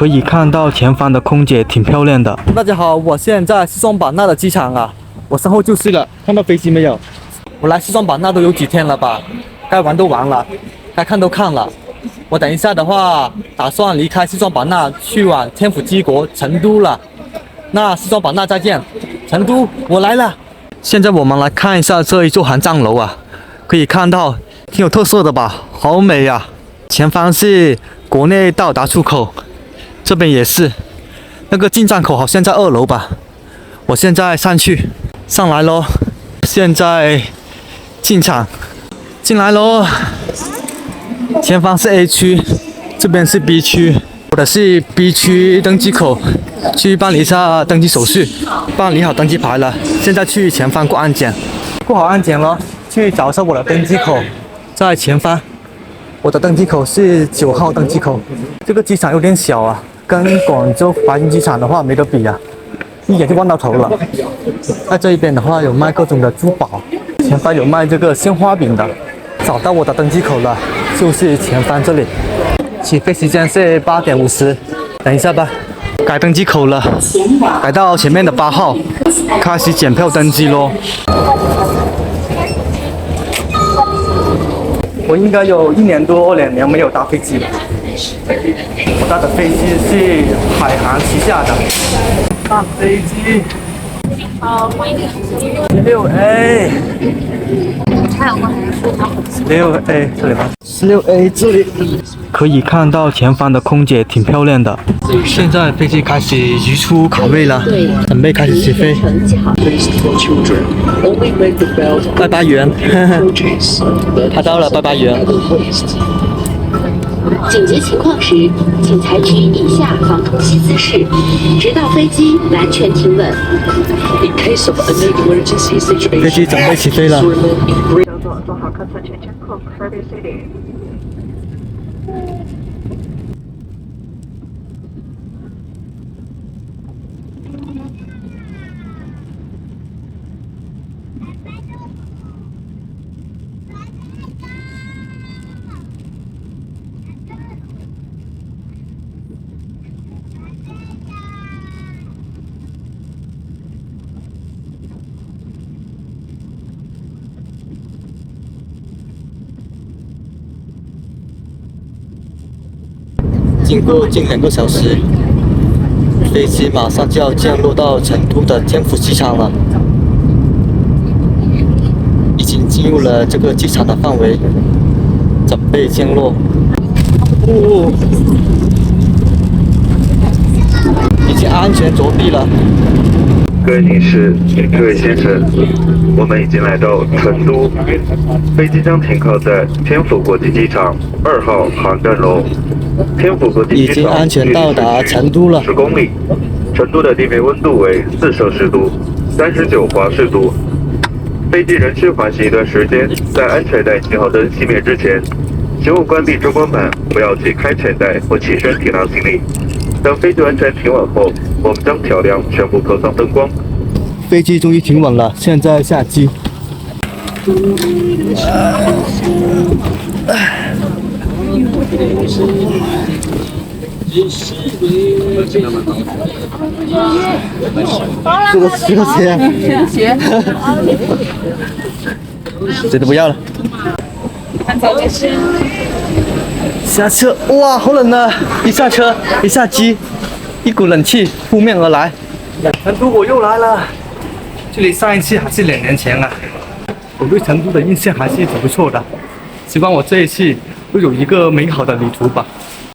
可以看到前方的空姐挺漂亮的。大家好，我现在在西双版纳的机场啊，我身后就是了，看到飞机没有？我来西双版纳都有几天了吧，该玩都玩了，该看都看了。我等一下的话，打算离开西双版纳，去往天府基国成都了。那西双版纳再见，成都我来了。现在我们来看一下这一座航站楼啊，可以看到挺有特色的吧，好美呀！前方是国内到达出口，这边也是。那个进站口好像在2楼吧，我现在上来咯。现在进场，进来咯。前方是 A 区，这边是 B 区。我的是 B 区登机口，去办理一下登机手续，办理好登机牌了。现在去前方过安检，过好安检了，去找一下我的登机口，在前方。我的登机口是9号登机口。这个机场有点小啊，跟广州白云机场的话没得比啊，一眼就望到头了。在这一边的话有卖各种的珠宝，前方有卖这个鲜花饼的。找到我的登机口了，就是前方这里。起飞时间是8点50，等一下吧。改登机口了，改到前面的8号，开始检票登机咯。我应该有1年多2年没有搭飞机了。我搭的飞机是海航旗下的大飞机16A。16A 这里吗？16A 这里可以看到前方的空姐挺漂亮的。现在飞机开始移出卡位了，准备开始起飞。拜拜圆，拍到了，拜拜圆。紧急情况时，请采取以下防突袭姿势，直到飞机完全停稳。飞机准备起飞了。做好可测全程控 Further City。经过近2个小时，飞机马上就要降落到成都的天府机场了，已经进入了这个机场的范围，准备降落。已经安全着地了。各位女士、各位先生，我们已经来到成都，飞机将停靠在天府国际机场2号航站楼。天府国际机场已经安全到达成都了10公里。成都的地面温度为4摄氏度，39华氏度。飞机仍需缓行一段时间，在安全带信号灯熄灭之前，请勿关闭中光板，不要解开钱袋或起身提拿行李。等飞机完全停稳后，我们将调亮全部客舱灯光。飞机终于停稳了，现在下机。这个鞋，这都不要了。下车，哇，好冷啊！一下车，一下机，一股冷气扑面而来。成都我又来了，距离上一次还是2年前啊。我对成都的印象还是挺不错的，希望我这一次会有一个美好的旅途吧。